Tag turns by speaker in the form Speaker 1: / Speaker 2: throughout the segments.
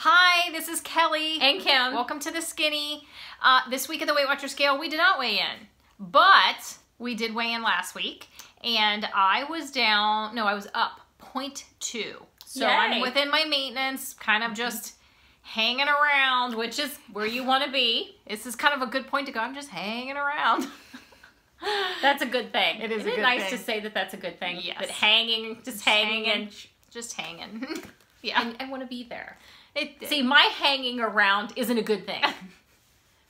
Speaker 1: Hi, this is Kelly.
Speaker 2: And Kim.
Speaker 1: Welcome to The Skinny. This week at the Weight Watcher scale, we did not weigh in, but we did weigh in last week, and I was up 0.2. So
Speaker 2: Yay.
Speaker 1: I'm within my maintenance, kind of just hanging around, which is
Speaker 2: Where you want to be.
Speaker 1: this is kind of a good point to go. I'm just hanging around.
Speaker 2: That's a good thing.
Speaker 1: It is
Speaker 2: Isn't
Speaker 1: a good
Speaker 2: nice
Speaker 1: thing.
Speaker 2: to say that that's a good thing?
Speaker 1: Yes.
Speaker 2: That hanging, just hanging and
Speaker 1: just hanging. Yeah.
Speaker 2: and I want to be there.
Speaker 1: It,
Speaker 2: See, my hanging around isn't a good thing.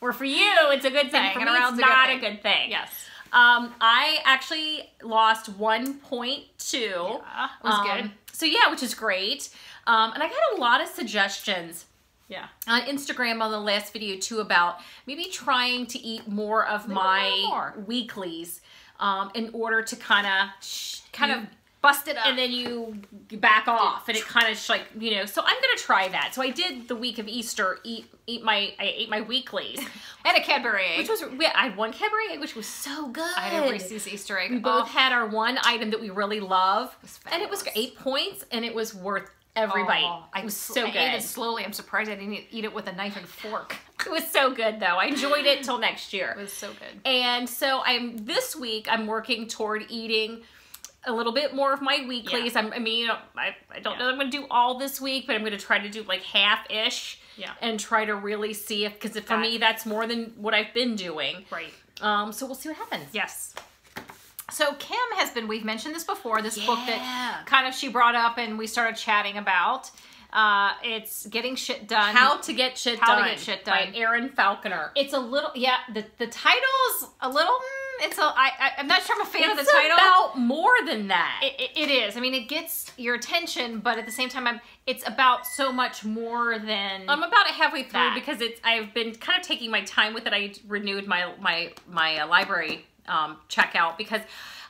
Speaker 2: Where for you, it's a good thing. For
Speaker 1: Hanging
Speaker 2: me,
Speaker 1: around's
Speaker 2: it's
Speaker 1: a good
Speaker 2: not
Speaker 1: thing.
Speaker 2: a good thing.
Speaker 1: yes.
Speaker 2: I actually lost 1.2.
Speaker 1: Yeah, it was good.
Speaker 2: So yeah, which is great. And I got a lot of suggestions
Speaker 1: Yeah.
Speaker 2: on Instagram on the last video too about maybe trying to eat more of my
Speaker 1: more.
Speaker 2: weeklies in order to kind of
Speaker 1: Bust it up.
Speaker 2: and then you back off and it kind of like, you know, so I'm going to try that. So I did the week of Easter I ate my weeklies.
Speaker 1: And a Cadbury egg.
Speaker 2: Which was, I had one Cadbury egg, which was so good.
Speaker 1: I had a Reese's Easter egg.
Speaker 2: We both had our one item that we really love.
Speaker 1: was
Speaker 2: And it was
Speaker 1: fabulous.
Speaker 2: 8 points and it was worth every bite. It was so good.
Speaker 1: I ate it slowly. I'm surprised I didn't eat it with a knife and fork.
Speaker 2: It was so good though. I enjoyed it till next year.
Speaker 1: It was so good.
Speaker 2: And so this week I'm working toward eating a little bit more of my weeklies.
Speaker 1: Yeah.
Speaker 2: I don't know that I'm going to do all this week, but I'm going to try to do like half-ish.
Speaker 1: Yeah.
Speaker 2: And try to really see if, because for me that's more than what I've been doing.
Speaker 1: Right.
Speaker 2: So we'll see what happens.
Speaker 1: Yes. So Kim has been, we've mentioned this before, this book
Speaker 2: Yeah.
Speaker 1: that kind of she brought up and we started chatting about. It's Getting Shit Done.
Speaker 2: How to Get Shit
Speaker 1: How to
Speaker 2: Done.
Speaker 1: Get Shit
Speaker 2: By
Speaker 1: Done.
Speaker 2: Erin Falconer.
Speaker 1: It's a little, yeah, the title's a little, I'm not sure I'm a fan of the
Speaker 2: It's
Speaker 1: title.
Speaker 2: about more than that.
Speaker 1: It is. I mean, it gets your attention, but at the same time, it's about so much more than.
Speaker 2: I'm about halfway through
Speaker 1: that.
Speaker 2: because I've been kind of taking my time with it. I renewed my library checkout because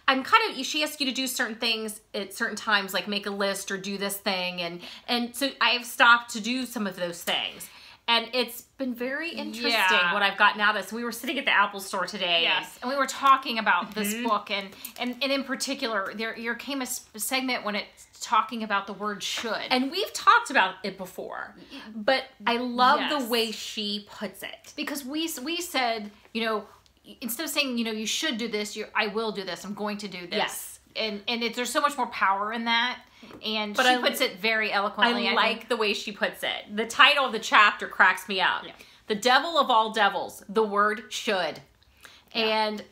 Speaker 2: I'm kind of, she asks you to do certain things at certain times, like make a list or do this thing, and so I've stopped to do some of those things. And it's been very interesting what I've gotten out of this. We were sitting at the Apple store today.
Speaker 1: Yes, and we were talking about this book, and in particular, there came a segment when it's talking about the word should.
Speaker 2: And we've talked about it before, but I love
Speaker 1: Yes.
Speaker 2: the way she puts it.
Speaker 1: Because we said, you know, instead of saying, you know, you should do this, I will do this, I'm going to do this.
Speaker 2: Yes.
Speaker 1: And there's so much more power in that. And
Speaker 2: But
Speaker 1: she
Speaker 2: I-
Speaker 1: puts it very eloquently.
Speaker 2: I
Speaker 1: I
Speaker 2: like
Speaker 1: think.
Speaker 2: the way she puts it. The title of the chapter cracks me up.
Speaker 1: Yeah.
Speaker 2: The devil of all devils, the word should. And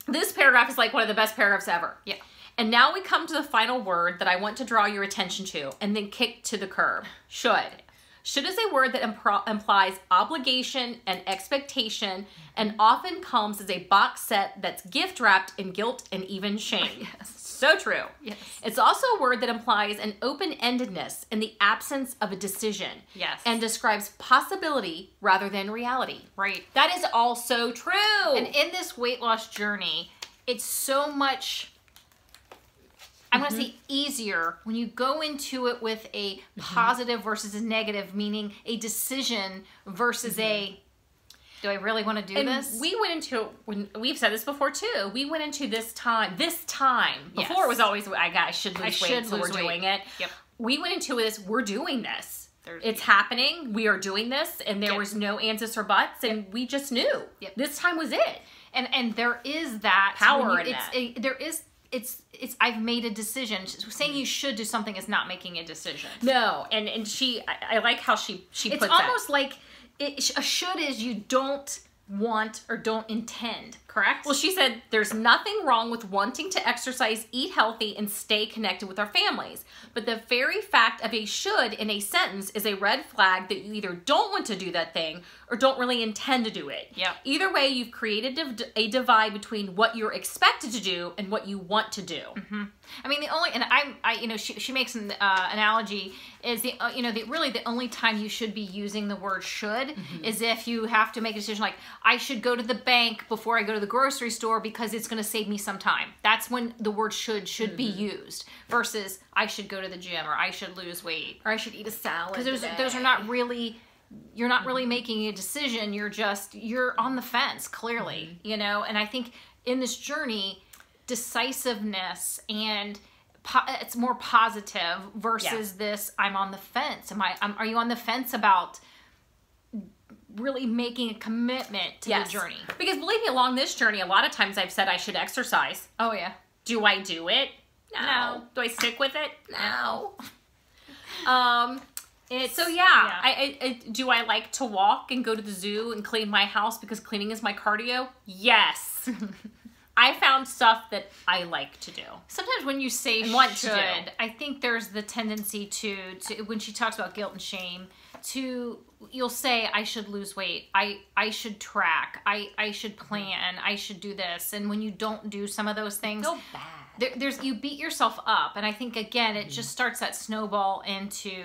Speaker 2: this paragraph is like one of the best paragraphs ever.
Speaker 1: Yeah.
Speaker 2: And now we come to the final word that I want to draw your attention to and then kick to the curb. Should. Should is a word that implies obligation and expectation and often comes as a box set that's gift wrapped in guilt and even shame.
Speaker 1: Yes.
Speaker 2: So true.
Speaker 1: Yes.
Speaker 2: It's also a word that implies an open-endedness in the absence of a decision.
Speaker 1: Yes.
Speaker 2: And describes possibility rather than reality.
Speaker 1: Right.
Speaker 2: That is all so true.
Speaker 1: And in this weight loss journey, it's so much, I'm going to say easier when you go into it with a positive versus a negative, meaning a decision versus a, do I really want to do
Speaker 2: and
Speaker 1: this?
Speaker 2: we went into, when we've said this before too, we went into this time, before
Speaker 1: Yes.
Speaker 2: it was always, I should lose weight,
Speaker 1: should
Speaker 2: so
Speaker 1: lose
Speaker 2: we're
Speaker 1: weight.
Speaker 2: doing it.
Speaker 1: Yep.
Speaker 2: We went into this, we're doing this.
Speaker 1: There's-
Speaker 2: It's happening, we are doing this, and there
Speaker 1: Yep.
Speaker 2: was no ands or buts, and we just knew.
Speaker 1: Yep.
Speaker 2: This time was it.
Speaker 1: And there is that
Speaker 2: Power
Speaker 1: when
Speaker 2: in that.
Speaker 1: It's I've made a decision. Saying you should do something is not making a decision.
Speaker 2: No, and she, I like how she puts
Speaker 1: It's
Speaker 2: that.
Speaker 1: almost like a should is you don't want or don't intend, correct?
Speaker 2: Well, she said, there's nothing wrong with wanting to exercise, eat healthy, and stay connected with our families. But the very fact of a should in a sentence is a red flag that you either don't want to do that thing or don't really intend to do it.
Speaker 1: Yep.
Speaker 2: Either way, you've created a divide between what you're expected to do and what you want to do.
Speaker 1: Mm-hmm. I mean, the only, and she makes an analogy is really the only time you should be using the word should is if you have to make a decision like, I should go to the bank before I go to the grocery store because it's going to save me some time. That's when the word should be used versus I should go to the gym or I should lose weight
Speaker 2: Or I should eat a salad.
Speaker 1: because those are not really, you're not really making a decision. You're on the fence clearly, and I think in this journey, decisiveness and it's more positive versus this I'm on the fence. Are you on the fence about really making a commitment to the journey?
Speaker 2: Because believe me, along this journey, a lot of times I've said I should exercise.
Speaker 1: Oh yeah.
Speaker 2: Do I do it? No. Do I stick with it? No. I do I like to walk and go to the zoo and clean my house because cleaning is my cardio? Yes. I found stuff that I like to do.
Speaker 1: Sometimes when you say should, I think there's the tendency to when she talks about guilt and shame, you'll say I should lose weight, I should track, I should plan, I should do this, and when you don't do some of those things,
Speaker 2: feel bad.
Speaker 1: You beat yourself up, and I think again it just starts that snowball into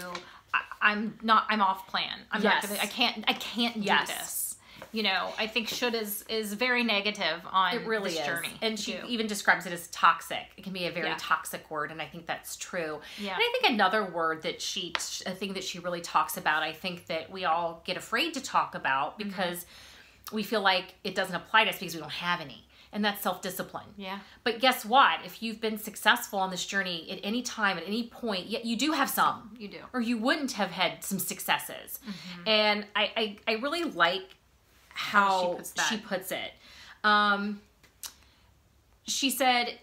Speaker 1: I'm off plan. I'm not gonna. I can't do this. You know, I think should is very negative on this journey.
Speaker 2: And she even describes it as toxic. It can be a very toxic word, and I think that's true.
Speaker 1: Yeah.
Speaker 2: And I think another word that a thing that she really talks about, I think that we all get afraid to talk about because we feel like it doesn't apply to us because we don't have any. And that's self-discipline.
Speaker 1: Yeah.
Speaker 2: But guess what? If you've been successful on this journey at any time, at any point, yet you do have some.
Speaker 1: You do.
Speaker 2: Or you wouldn't have had some successes. And I really like how she puts it. She said,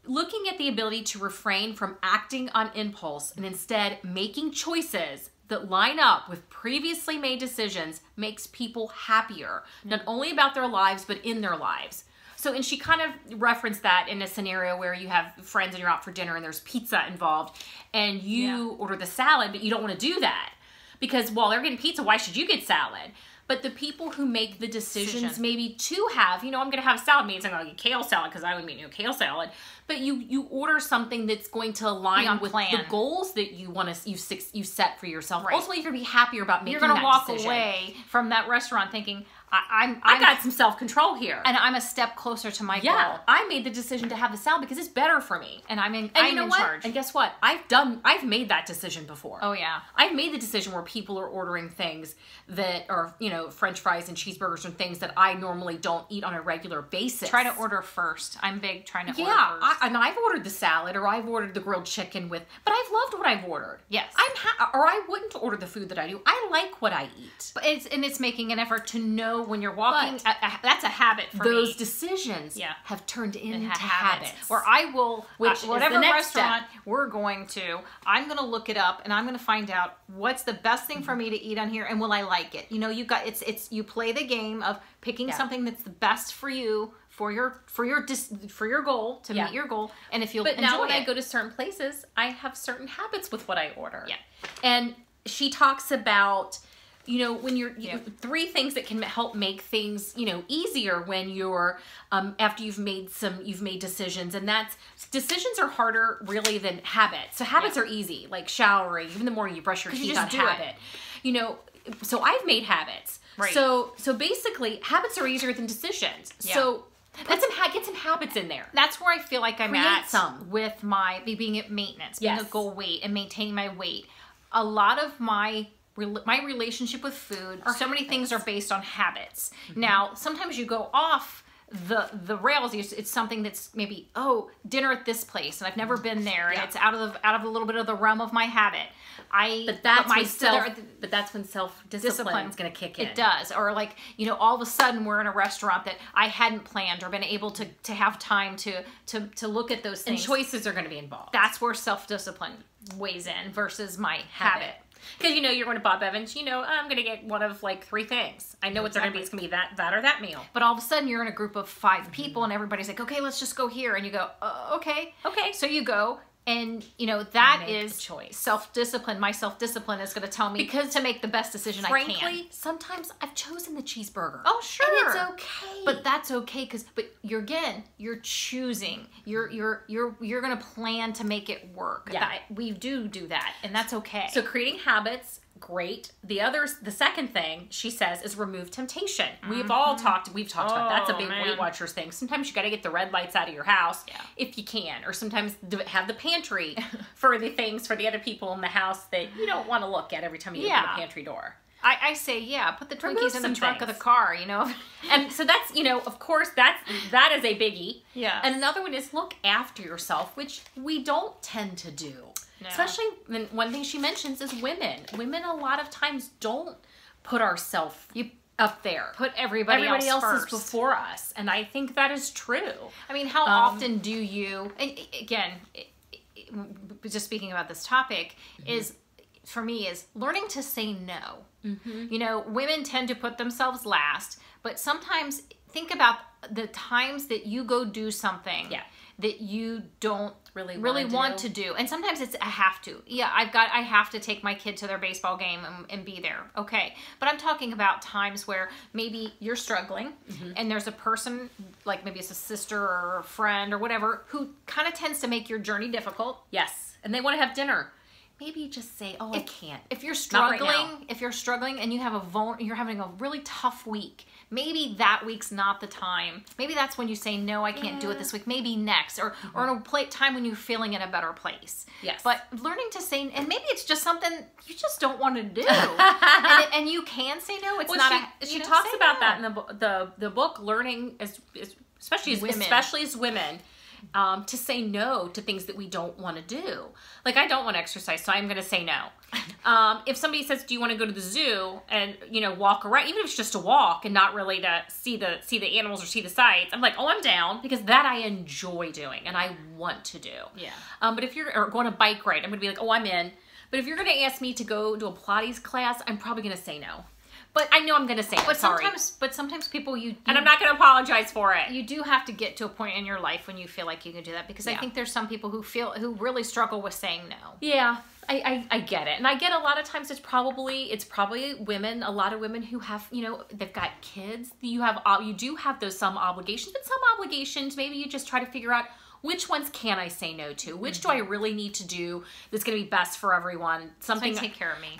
Speaker 2: looking at the ability to refrain from acting on impulse and instead making choices that line up with previously made decisions makes people happier, not only about their lives, but in their lives. So, and she kind of referenced that in a scenario where you have friends and you're out for dinner and there's pizza involved and you order the salad, but you don't want to do that because while they're getting pizza, why should you get salad? But the people who make the decisions maybe to have, I'm going to have a salad, means I'm going to get kale salad because I would make kale salad. But you order something that's going to align with the goals that you want to you set for yourself. Right. Ultimately, you're going to be happier about making that decision.
Speaker 1: You're going to walk away from that restaurant thinking,
Speaker 2: I got some self-control here.
Speaker 1: And I'm a step closer to my goal.
Speaker 2: I made the decision to have the salad because it's better for me.
Speaker 1: And I'm in charge.
Speaker 2: And guess what? I've made that decision before.
Speaker 1: Oh, yeah.
Speaker 2: I've made the decision where people are ordering things that are, French fries and cheeseburgers and things that I normally don't eat on a regular basis.
Speaker 1: Try to order first. I'm big trying to order first.
Speaker 2: And I've ordered the salad or I've ordered the grilled chicken but I've loved what I've ordered.
Speaker 1: Yes.
Speaker 2: Or I wouldn't order the food that I do. I like what I eat.
Speaker 1: But it's making an effort to know when you're walking. That's a habit for me.
Speaker 2: Those decisions have turned into habits.
Speaker 1: Where I will, whatever
Speaker 2: the next
Speaker 1: restaurant we're going to, I'm going to look it up and I'm going to find out what's the best thing for me to eat on here and will I like it. You play the game of picking something that's the best for you for your goal to meet your goal, and if you'll enjoy it.
Speaker 2: But now when I go to certain places, I have certain habits with what I order. Yeah, and she talks about when you're three things that can help make things easier when you're after you've made decisions, and that's decisions are harder really than habits. So habits are easy, like showering, even the morning you brush your teeth on habit. So I've made habits. Right. So basically habits are easier than decisions. Yeah. So get some habits in there.
Speaker 1: That's where I feel like I'm at with my being at maintenance, being a goal weight and maintaining my weight. A lot of my relationship with food, so many things are based on habits. Now, sometimes you go off the rails. It's something that's maybe dinner at this place, and I've never been there, and it's out of a little bit of the realm of my habit.
Speaker 2: But that's when self-discipline is going to kick in.
Speaker 1: It does. Or all of a sudden we're in a restaurant that I hadn't planned or been able to have time to look at those things.
Speaker 2: And choices are going to be involved.
Speaker 1: That's where self-discipline weighs in versus my habit.
Speaker 2: Because you're going to Bob Evans, I'm going to get one of three things. I know what they're going to be. It's going to be that or that meal.
Speaker 1: But all of a sudden you're in a group of 5 people and everybody's like, okay, let's just go here. And you go, okay. So you go. And, that is self-discipline. My self-discipline is going to tell me to make the best decision I can.
Speaker 2: Frankly, sometimes I've chosen the cheeseburger.
Speaker 1: Oh, sure.
Speaker 2: And it's okay.
Speaker 1: But that's okay but you're choosing. You're going to plan to make it work.
Speaker 2: Yeah.
Speaker 1: We do that, and that's okay.
Speaker 2: So creating habits, great. The second thing she says is remove temptation. We've talked about that's a big Weight Watchers thing. Sometimes you got to get the red lights out of your house if you can, or sometimes have the pantry for the things for the other people in the house that you don't want to look at every time you open the pantry door.
Speaker 1: I say, yeah, put the
Speaker 2: Remove
Speaker 1: Twinkies in the
Speaker 2: some
Speaker 1: trunk of the
Speaker 2: things.
Speaker 1: car, you know?
Speaker 2: And so that's, of course, that is a biggie.
Speaker 1: Yeah.
Speaker 2: And another one is look after yourself, which we don't tend to do.
Speaker 1: No.
Speaker 2: Especially when one thing she mentions is women. Women a lot of times don't put ourselves up there.
Speaker 1: Put everybody else
Speaker 2: is
Speaker 1: first.
Speaker 2: before us. And I think that is true.
Speaker 1: I mean, how often do you, and again, just speaking about this topic, is, for me, is learning to say no. Women tend to put themselves last, but sometimes think about the times that you go do something that you don't really want to do. And sometimes it's I have to. Yeah, I have to take my kid to their baseball game and be there. Okay. But I'm talking about times where maybe you're struggling and there's a person, like maybe it's a sister or a friend or whatever, who kind of tends to make your journey difficult.
Speaker 2: Yes. And they want to have dinner. Maybe just say, I can't.
Speaker 1: If you're
Speaker 2: Not right
Speaker 1: struggling, and you have you're having a really tough week, maybe that week's not the time. Maybe that's when you say, no, I can't do it this week. Maybe next, or in a time when you're feeling in a better place.
Speaker 2: Yes.
Speaker 1: But learning to say, and maybe it's just something you just don't want to do, and you can say no. It's
Speaker 2: She talks about that in the book, learning especially as women. To say no to things that we don't want to do. Like, I don't want to exercise, so I'm going to say no. If somebody says, do you want to go to the zoo and, walk around, even if it's just a walk and not really to see the animals or see the sights, I'm like, I'm down, because that I enjoy doing and I want to do.
Speaker 1: Yeah.
Speaker 2: But if you're going a bike ride, I'm going to be like, I'm in. But if you're going to ask me to go to a Pilates class, I'm probably going to say no. But I know I'm going to say no, sorry.
Speaker 1: Sometimes people, and
Speaker 2: I'm not going to apologize for it.
Speaker 1: You do have to get to a point in your life when you feel like you can do that, because I think there's some people who really struggle with saying no.
Speaker 2: Yeah, I get it. And I get a lot of times it's probably women, a lot of women who have, they've got kids. You do have those some obligations, but some obligations, maybe you just try to figure out, which ones can I say no to? Which do I really need to do that's going to be best for everyone? Something
Speaker 1: take care of me.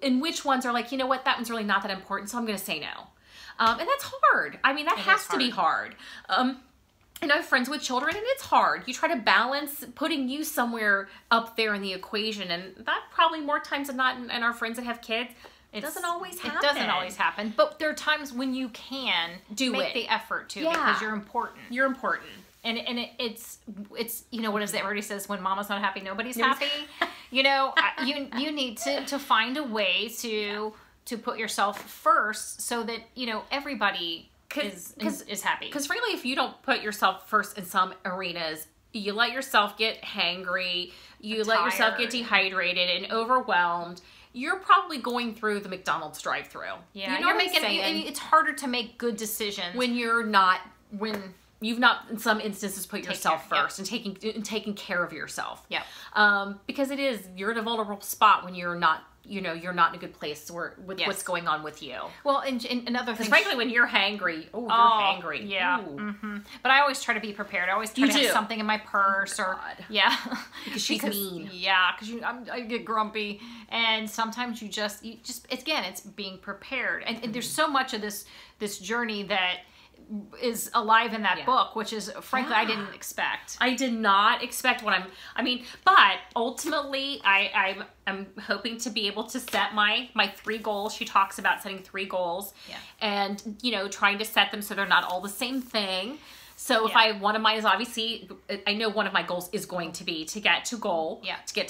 Speaker 2: And which ones are like, what, that one's really not that important, so I'm going to say no. And that's hard. I mean, that has to be hard. I have friends with children, and it's hard. You try to balance putting you somewhere up there in the equation, and that probably more times than not, and our friends that have kids, it doesn't always happen.
Speaker 1: It doesn't always happen. But there are times when you can make the effort to, because you're important.
Speaker 2: You're important.
Speaker 1: And it's what is it? Everybody says, when mama's not happy, nobody's happy. You need to find a way to put yourself first, so that everybody is happy.
Speaker 2: Because frankly, if you don't put yourself first in some arenas, you let yourself get hangry, let yourself get dehydrated and overwhelmed. You're probably going through the McDonald's drive-thru.
Speaker 1: Yeah, it's harder to make good decisions
Speaker 2: when you've not, in some instances, put yourself first and taking care of yourself.
Speaker 1: Yeah.
Speaker 2: Because you're in a vulnerable spot when you're not in a good place with what's going on with you.
Speaker 1: Well, and another thing,
Speaker 2: frankly, when you're hangry, you're hangry.
Speaker 1: Yeah. Mm-hmm. But I always try to be prepared. I always try to have something in my purse,
Speaker 2: because she's mean.
Speaker 1: Yeah, because I get grumpy, and sometimes you just again, it's being prepared, and there's so much of this journey that is alive in that book, which is, frankly, I didn't expect.
Speaker 2: I did not expect but ultimately I'm hoping to be able to set my 3 goals. She talks about setting 3 goals and, trying to set them so they're not all the same thing. So if one of mine is, obviously, I know one of my goals is going to be to get to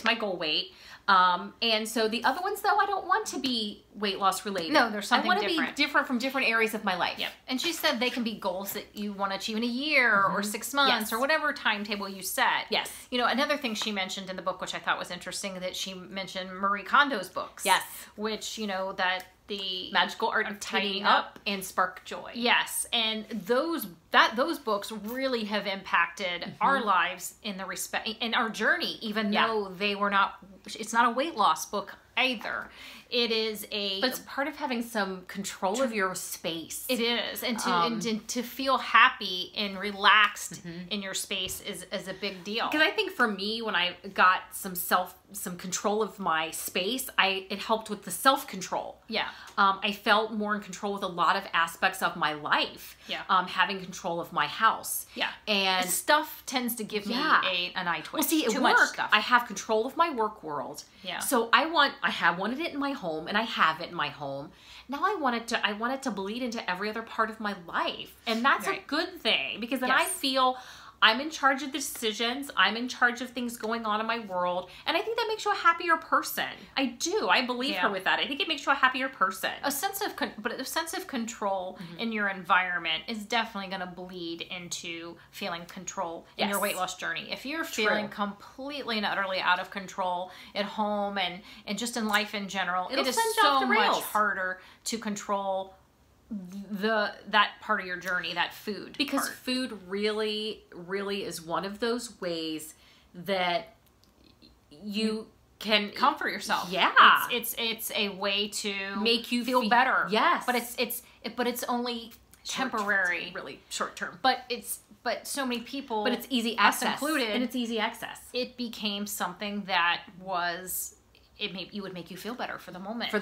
Speaker 2: my goal weight. And so the other ones, though, I don't want to be weight loss related.
Speaker 1: No, there's something
Speaker 2: different. I want to be different from different areas of my life.
Speaker 1: Yep. And she said they can be goals that you want to achieve in a year or 6 months or whatever timetable you set.
Speaker 2: Yes.
Speaker 1: Another thing she mentioned in the book, which I thought was interesting, that she mentioned Marie Kondo's books.
Speaker 2: Yes.
Speaker 1: Which, that the
Speaker 2: Magical Art of Tidying Up and Spark Joy.
Speaker 1: Yes. And those books really have impacted our lives in our journey, even though it's not a weight loss book either. It is
Speaker 2: but it's part of having some control of your space.
Speaker 1: It is. And to feel happy and relaxed in your space is a big deal.
Speaker 2: Because I think for me, when I got some some control of my space, it helped with the self-control.
Speaker 1: Yeah.
Speaker 2: I felt more in control with a lot of aspects of my life.
Speaker 1: Yeah.
Speaker 2: Having control of my house.
Speaker 1: Yeah.
Speaker 2: And
Speaker 1: stuff tends to give me an eye twitch.
Speaker 2: well, see,
Speaker 1: Too
Speaker 2: at
Speaker 1: much
Speaker 2: work,
Speaker 1: stuff.
Speaker 2: I have control of my work world.
Speaker 1: Yeah.
Speaker 2: So I have wanted it in my home, and I have it in my home. Now I want it to bleed into every other part of my life, and that's a good thing, because then I feel I'm in charge of the decisions. I'm in charge of things going on in my world. And I think that makes you a happier person. I do. I believe her with that. I think it makes you a happier person.
Speaker 1: A sense of control in your environment is definitely going to bleed into feeling control in your weight loss journey. If you're feeling completely and utterly out of control at home and just in life in general, it is so much harder to control that part of your journey, that food,
Speaker 2: because food really is one of those ways that you can
Speaker 1: comfort yourself.
Speaker 2: Yeah,
Speaker 1: it's a way to
Speaker 2: make you
Speaker 1: feel better.
Speaker 2: Yes,
Speaker 1: but it's only temporary,
Speaker 2: really short term.
Speaker 1: But so many people,
Speaker 2: but it's easy access,
Speaker 1: included,
Speaker 2: and it's easy access.
Speaker 1: It became something that would make you feel better for the moment.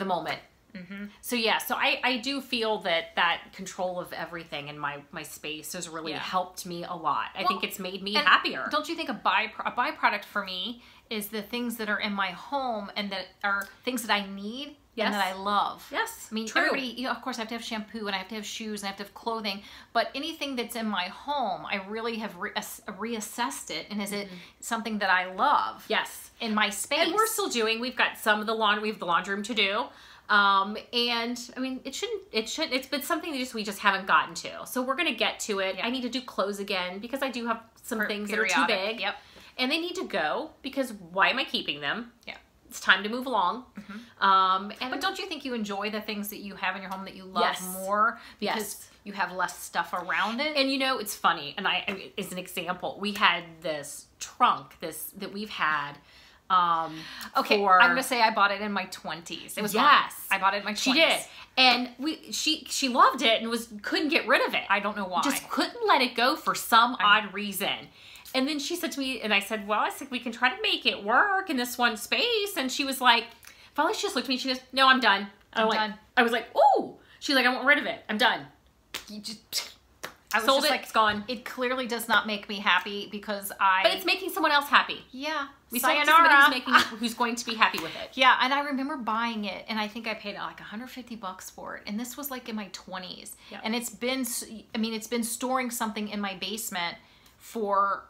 Speaker 2: Mm-hmm. So I do feel that control of everything in my space has really helped me a lot. I think it's made me happier.
Speaker 1: Don't you think a byproduct for me is the things that are in my home and that are things that I need and that I love?
Speaker 2: Yes,
Speaker 1: I mean, everybody, of course, I have to have shampoo and I have to have shoes and I have to have clothing, but anything that's in my home, I really have reassessed it, and is it something that I love?
Speaker 2: Yes,
Speaker 1: in my space.
Speaker 2: And we're still doing. We've got some of the laundry. We have the laundry room to do. And I mean, it's been something that we just haven't gotten to. So we're going to get to it. I need to do clothes again, because I do have some things that are too big.
Speaker 1: Yep.
Speaker 2: And they need to go, because why am I keeping them?
Speaker 1: Yeah.
Speaker 2: It's time to move along.
Speaker 1: But don't you think you enjoy the things that you have in your home that you love more because you have less stuff around it?
Speaker 2: And it's funny. And I mean, as an example, we had this trunk that we've had.
Speaker 1: I'm gonna say I bought it in my 20s. It was I bought it in my 20s.
Speaker 2: She did, and she loved it and couldn't get rid of it.
Speaker 1: I don't know why.
Speaker 2: Just couldn't let it go for some odd reason. And then she said to me, and I said, we can try to make it work in this one space. And she was like, finally she just looked at me. She goes, "No, I'm done." I'm done. I was like, "Oh." She's like, "I want rid of it. I'm done."
Speaker 1: I was
Speaker 2: sold
Speaker 1: just
Speaker 2: it. It's gone.
Speaker 1: It clearly does not make me happy because
Speaker 2: But it's making someone else happy.
Speaker 1: Yeah.
Speaker 2: We sold it to somebody who's going to be happy with it.
Speaker 1: Yeah, and I remember buying it, and I think I paid like $150 for it, and this was like in my 20s. Yep. And it's been storing something in my basement for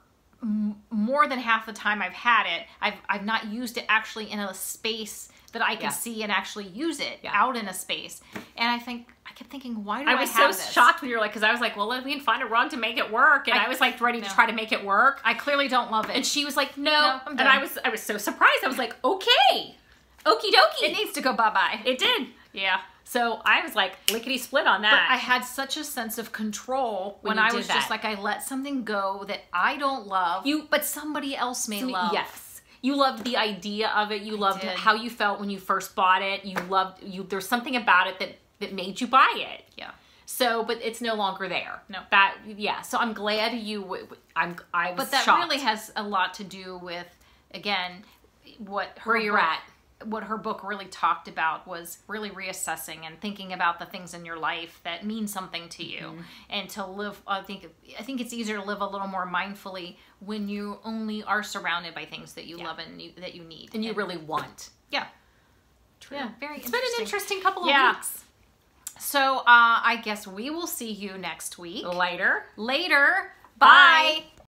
Speaker 1: more than half the time I've had it. I've not used it actually in a space that I can see and actually use it out in a space. And I kept thinking, why do I have this?
Speaker 2: I was so shocked when you were like, because I was like, well, we can find a rug to make it work. And I was like ready to try to make it work.
Speaker 1: I clearly don't love it.
Speaker 2: And she was like, no.
Speaker 1: I'm
Speaker 2: done. And I was so surprised. I was like, okay. Okie dokie.
Speaker 1: It needs to go bye-bye.
Speaker 2: It did. Yeah. So I was like lickety split on that.
Speaker 1: But I had such a sense of control when I was just like, I let something go that I don't love, but somebody else may love.
Speaker 2: Yes. You loved the idea of it. You loved how you felt when you first bought it. There's something about it that made you buy it.
Speaker 1: Yeah.
Speaker 2: So, but it's no longer there.
Speaker 1: No.
Speaker 2: So I'm glad I was
Speaker 1: But that
Speaker 2: shocked.
Speaker 1: really has a lot to do with, again, where
Speaker 2: you're at.
Speaker 1: What her book really talked about was really reassessing and thinking about the things in your life that mean something to you, and to live. I think it's easier to live a little more mindfully when you only are surrounded by things that you love and that you need
Speaker 2: and you really want.
Speaker 1: Yeah.
Speaker 2: True.
Speaker 1: Yeah.
Speaker 2: It's been an interesting couple of weeks.
Speaker 1: So I guess we will see you next week.
Speaker 2: Later.
Speaker 1: Bye.
Speaker 2: Bye.